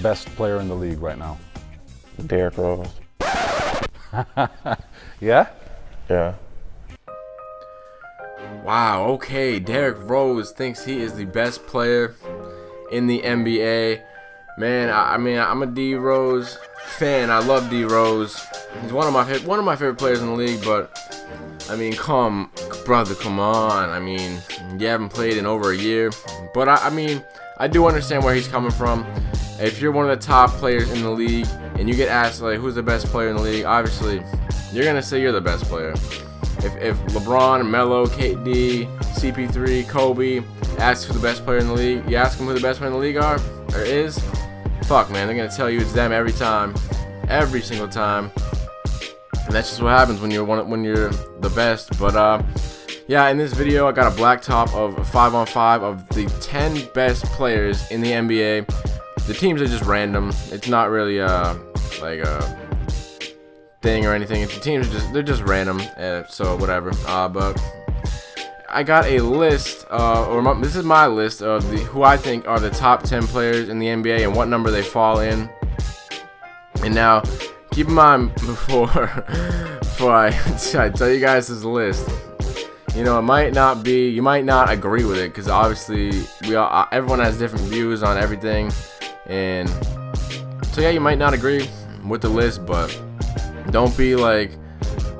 best player in the league right now? Derrick Rose. Yeah? Yeah. Wow, okay. Derrick Rose thinks he is the best player in the NBA. Man, I mean, I'm a D Rose fan. I love D Rose. He's one of my favorite players in the league, but I mean, brother, come on. I mean, you haven't played in over a year, but I mean, I do understand where he's coming from. If you're one of the top players in the league and you get asked like who's the best player in the league, obviously you're gonna say you're the best player. If LeBron, Melo, KD, CP3, Kobe asks who the best player in the league, you ask them who the best player in the league are or is, fuck man, they're gonna tell you it's them every time, every single time. And that's just what happens when you're the best. But yeah, in this video I got a black top of 5-on-5 of the 10 best players in the NBA. The teams are just random. It's not really like a thing or anything. The teams are they're just random. So whatever. But I got a list, this is my list of who I think are the top 10 players in the NBA and what number they fall in. And now, keep in mind before I tell you guys this list, you know, you might not agree with it because obviously everyone has different views on everything, and so yeah, you might not agree with the list, but don't be like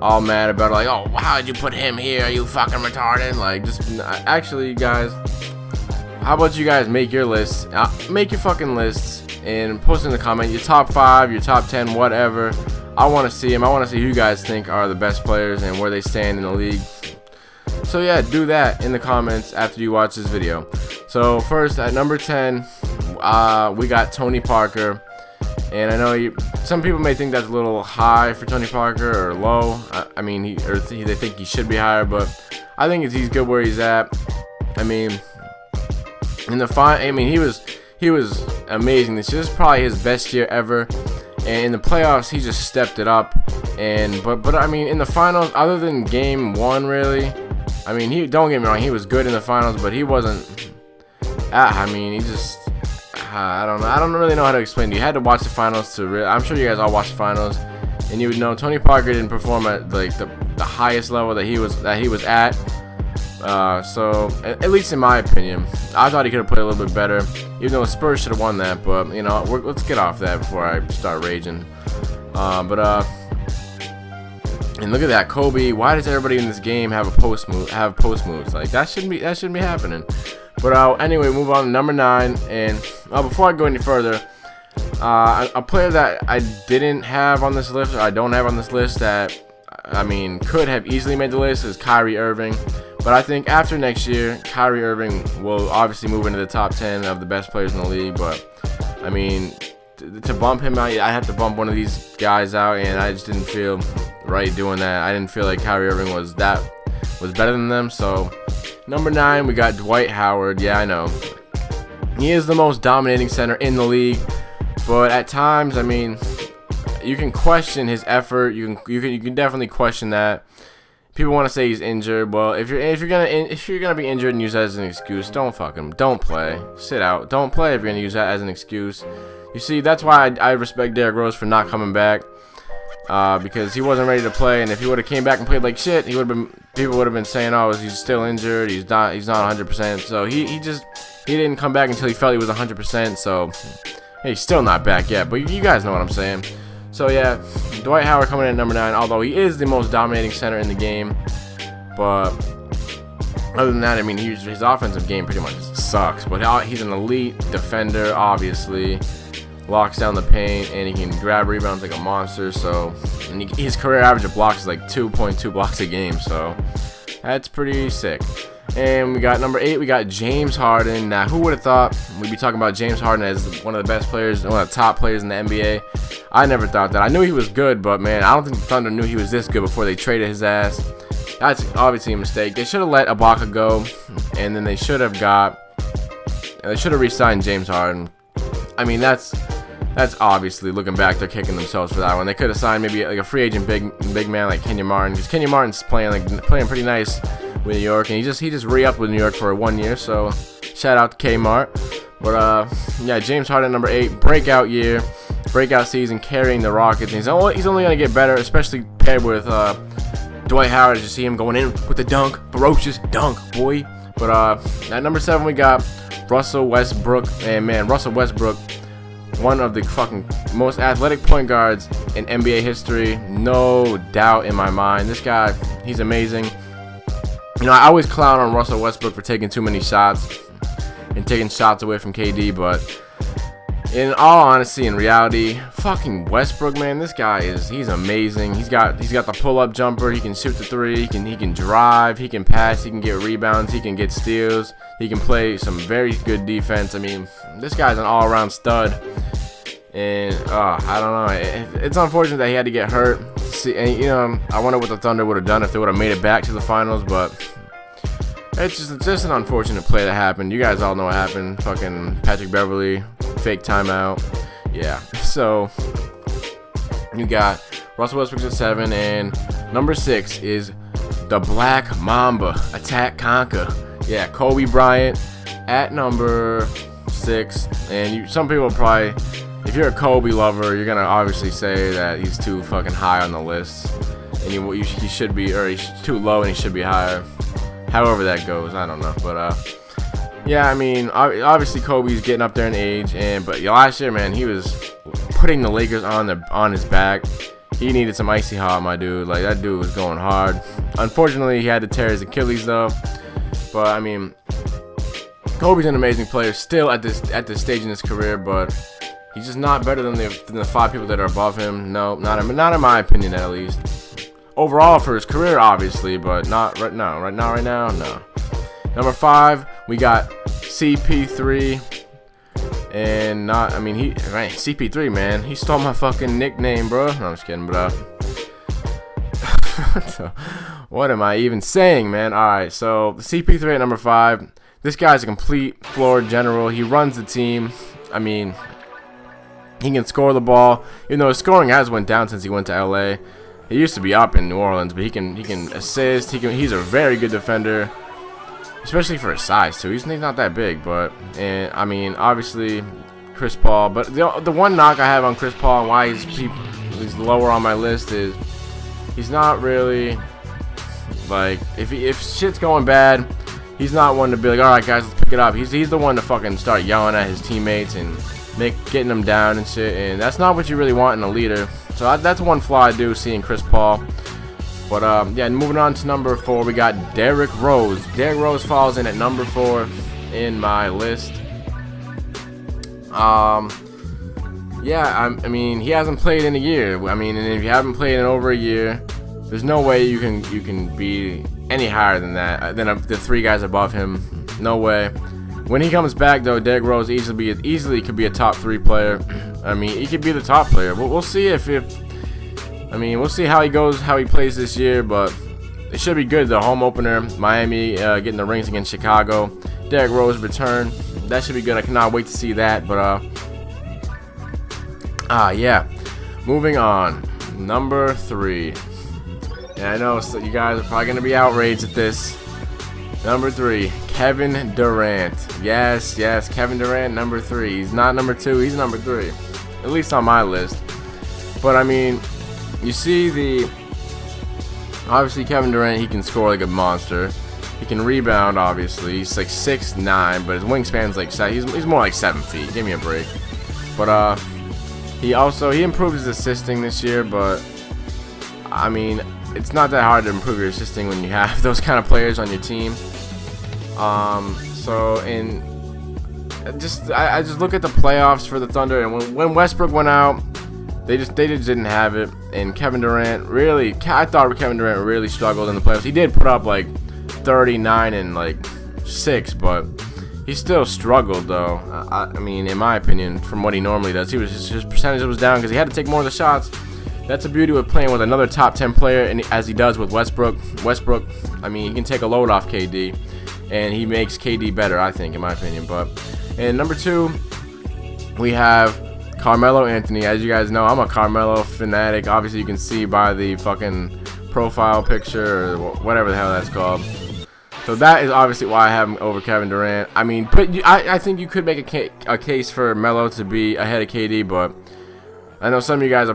all mad about it, like, oh, how did you put him here? Are you fucking retarded? Like, just actually, guys, how about you guys make your lists, make your fucking lists, and post in the comment your top 5, your top 10, whatever. I want to see them. I want to see who you guys think are the best players and where they stand in the league. So yeah, do that in the comments after you watch this video. So first, at number 10, we got Tony Parker. And I know some people may think that's a little high for Tony Parker or low. I mean, they think he should be higher, but I think he's good where he's at. I mean, he was amazing. This is probably his best year ever. And in the playoffs, he just stepped it up. But I mean, in the finals, other than game 1, really, I mean, don't get me wrong, he was good in the finals, but he wasn't. I mean, he just. I don't know. I don't really know how to explain it. You had to watch the finals to I'm sure you guys all watched the finals, and you would know Tony Parker didn't perform at like the highest level that he was at. So at least in my opinion, I thought he could have played a little bit better. Even though Spurs should have won that, but you know, let's get off that before I start raging. And look at that, Kobe. Why does everybody in this game have post moves? Like that shouldn't be happening. But anyway, move on to number 9. And before I go any further, a player that I didn't have on this list, or I don't have on this list, that I mean could have easily made the list, is Kyrie Irving. But I think after next year, Kyrie Irving will obviously move into the top 10 of the best players in the league. But I mean, to bump him out, I had to bump one of these guys out, and I just didn't feel right doing that. I didn't feel like Kyrie Irving was better than them. So number 9, we got Dwight Howard. Yeah, I know. He is the most dominating center in the league, but at times, I mean, you can question his effort. You can definitely question that. People want to say he's injured. Well, if you're gonna be injured and use that as an excuse, don't play. Sit out. Don't play if you're gonna use that as an excuse. You see, that's why I respect Derrick Rose for not coming back. Because he wasn't ready to play, and if he would have came back and played like shit, people would have been saying, "Oh, he's still injured. He's not 100%." So he didn't come back until he felt he was 100%. So hey, he's still not back yet. But you guys know what I'm saying. So yeah, Dwight Howard coming in at number 9, although he is the most dominating center in the game. But other than that, I mean, his offensive game pretty much sucks. But he's an elite defender, obviously. Locks down the paint, and he can grab rebounds like a monster. So, and his career average of blocks is like 2.2 blocks a game. So that's pretty sick. And we got number 8, we got James Harden. Now, who would have thought we'd be talking about James Harden as one of the best players, one of the top players in the NBA? I never thought that. I knew he was good, but man, I don't think the Thunder knew he was this good before they traded his ass. That's obviously a mistake. They should have let Ibaka go, and then they should have re-signed James Harden. I mean, that's obviously, looking back, they're kicking themselves for that one. They could have signed maybe like a free agent big man like Kenyon Martin, because Kenyon Martin's playing pretty nice with New York, and he just re-upped with New York for 1 year. So shout out to Kmart. But yeah, James Harden number 8, breakout year, breakout season, carrying the Rockets. And he's only gonna get better, especially paired with Dwight Howard. As you see him going in with the dunk, ferocious dunk, boy. But at number 7 we got Russell Westbrook, and man, Russell Westbrook, one of the fucking most athletic point guards in NBA history, no doubt in my mind. This guy, he's amazing. You know, I always clown on Russell Westbrook for taking too many shots and taking shots away from KD, but in all honesty, in reality, fucking Westbrook, man, this guy he's amazing. He's got the pull-up jumper. He can shoot the 3. He can drive. He can pass. He can get rebounds. He can get steals. He can play some very good defense. I mean, this guy's an all-around stud. And I don't know. It's unfortunate that he had to get hurt. See, and you know, I wonder what the Thunder would have done if they would have made it back to the finals, but it's just an unfortunate play that happened. You guys all know what happened. Fucking Patrick Beverly, fake timeout. Yeah. So you got Russell Westbrook at 7, and number 6 is the Black Mamba, Attack Conquer. Yeah, Kobe Bryant at number 6, and some people probably, if you're a Kobe lover, you're gonna obviously say that he's too fucking high on the list, and he should be, or he's too low and he should be higher. However that goes, I don't know, but yeah, I mean, obviously Kobe's getting up there in age, but last year, man, he was putting the Lakers on his back. He needed some icy hot, my dude. Like, that dude was going hard. Unfortunately, he had to tear his Achilles though. But I mean, Kobe's an amazing player still at this stage in his career, but he's just not better than the 5 people that are above him. No, not in my opinion, at least. Overall for his career, obviously, but not right now. Right now, no. Number 5, we got CP3, and CP3, man, he stole my fucking nickname, bro. No, I'm just kidding, but what am I even saying, man? All right, so CP3 at number 5. This guy's a complete floor general. He runs the team. I mean, he can score the ball. Even though his scoring has went down since he went to LA. He used to be up in New Orleans, but he can assist. He's a very good defender, especially for his size too. He's not that big, but I mean, obviously Chris Paul. But the one knock I have on Chris Paul and why he's lower on my list is he's not really, like, if shit's going bad, he's not one to be like, all right guys, let's pick it up. He's the one to fucking start yelling at his teammates and getting them down and shit, and that's not what you really want in a leader. So that's one flaw I do see in Chris Paul. But yeah, moving on to number 4, we got Derrick Rose. Derrick Rose falls in at number 4 in my list. Yeah, I mean, he hasn't played in a year. I mean, and if you haven't played in over a year, there's no way you can be any higher than that, than the 3 guys above him. No way. When he comes back, though, Derrick Rose easily could be a top 3 player. I mean, he could be the top player. We'll see we'll see how he goes, how he plays this year, but it should be good. The home opener, Miami getting the rings against Chicago. Derrick Rose return. That should be good. I cannot wait to see that. But yeah. Moving on. Number 3. And I know you guys are probably gonna be outraged at this. Number 3, Kevin Durant. Yes, Kevin Durant, number 3. He's not number 2, he's number 3. At least on my list. But I mean, you see obviously Kevin Durant, he can score like a monster. He can rebound, obviously. He's like 6'9", but his wingspan's like, he's more like 7 feet. Give me a break. But he improved his assisting this year, but I mean, it's not that hard to improve your assisting when you have those kind of players on your team. I just look at the playoffs for the Thunder, and when Westbrook went out, they just didn't have it. And Kevin Durant I thought Kevin Durant really struggled in the playoffs. He did put up like 39 and like 6, but he still struggled though. I mean, in my opinion, from what he normally does, his percentage was down because he had to take more of the shots. That's the beauty with playing with another top 10 player, and as he does with Westbrook. Westbrook, I mean, he can take a load off KD, and he makes KD better, I think, in my opinion. And number 2, we have Carmelo Anthony. As you guys know, I'm a Carmelo fanatic. Obviously, you can see by the fucking profile picture or whatever the hell that's called. So that is obviously why I have him over Kevin Durant. I mean, but I think you could make a case for Melo to be ahead of KD, but I know some of you guys,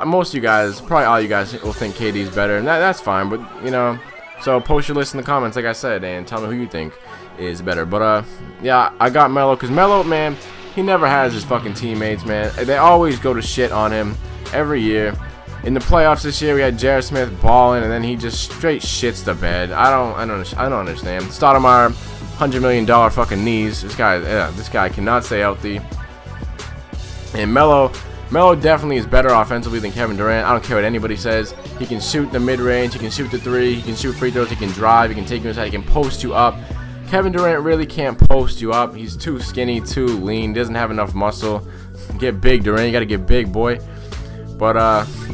most of you guys, probably all you guys will think KD is better, and that's fine. But you know, so post your list in the comments, like I said, and tell me who you think is better. But yeah, I got Melo because Melo, man, he never has his fucking teammates, man. They always go to shit on him every year. In the playoffs this year, we had J.R. Smith balling, and then he just straight shits the bed. I don't understand. Stoudemire, $100 million fucking knees. This guy cannot stay healthy. And Melo definitely is better offensively than Kevin Durant. I don't care what anybody says. He can shoot the mid-range. He can shoot the three. He can shoot free throws. He can drive. He can take you inside. He can post you up. Kevin Durant really can't post you up. He's too skinny, too lean. Doesn't have enough muscle. Get big, Durant. You got to get big, boy. But,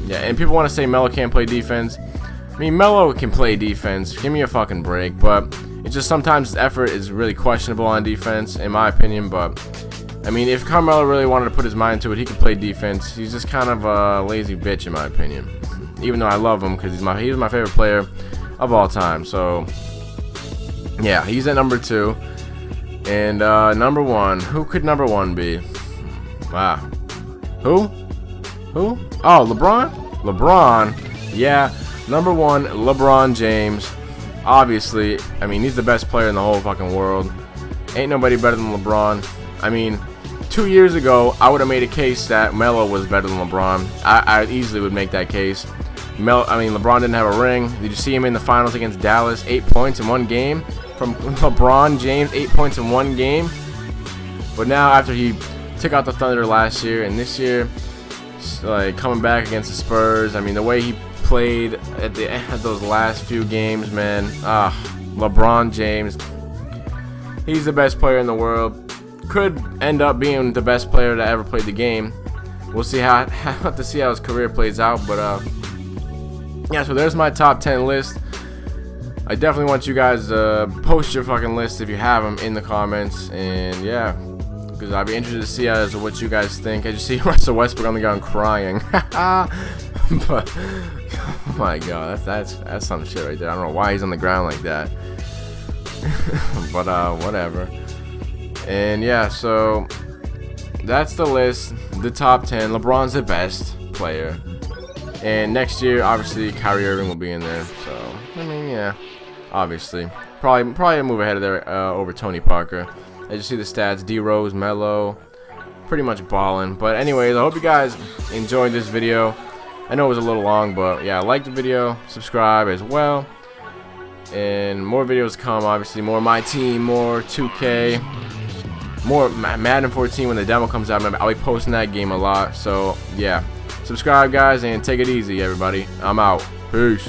yeah, and people want to say Melo can't play defense. I mean, Melo can play defense. Give me a fucking break. But it's just sometimes his effort is really questionable on defense, in my opinion. But, I mean, if Carmelo really wanted to put his mind to it, he could play defense. He's just kind of a lazy bitch, in my opinion. Even though I love him because he's my favorite player of all time. So, yeah, he's at number 2. And number 1. Who could number 1 be? Wow. Who? Oh, LeBron? Yeah, number 1, LeBron James. Obviously, I mean, he's the best player in the whole fucking world. Ain't nobody better than LeBron. I mean, 2 years ago, I would have made a case that Melo was better than LeBron. I easily would make that case. LeBron didn't have a ring. Did you see him in the finals against Dallas? 8 points in one game from LeBron James. 8 points in one game. But now, after he took out the Thunder last year and this year, like coming back against the Spurs, I mean, the way he played at those last few games, man. LeBron James, he's the best player in the world. Could end up being the best player that ever played the game. We'll see how his career plays out. But yeah, so there's my top 10 list. I definitely want you guys to post your fucking list if you have them in the comments, and yeah, because I'd be interested to see as what you guys think. I just see Russell Westbrook on the ground crying. But oh my god, that's some shit right there. I don't know why he's on the ground like that. But whatever. And yeah, so that's the list, the top 10. LeBron's the best player, and next year obviously Kyrie Irving will be in there. So I mean, yeah, obviously probably a move ahead of there over Tony Parker. As you see the stats, D Rose, Melo, pretty much balling. But anyways, I hope you guys enjoyed this video. I know it was a little long, but yeah, like the video, subscribe as well, and more videos come. Obviously, more MyTeam, more 2K, more Madden 14 when the demo comes out. I'll be posting that game a lot. So yeah, subscribe guys, and take it easy, everybody. I'm out. Peace.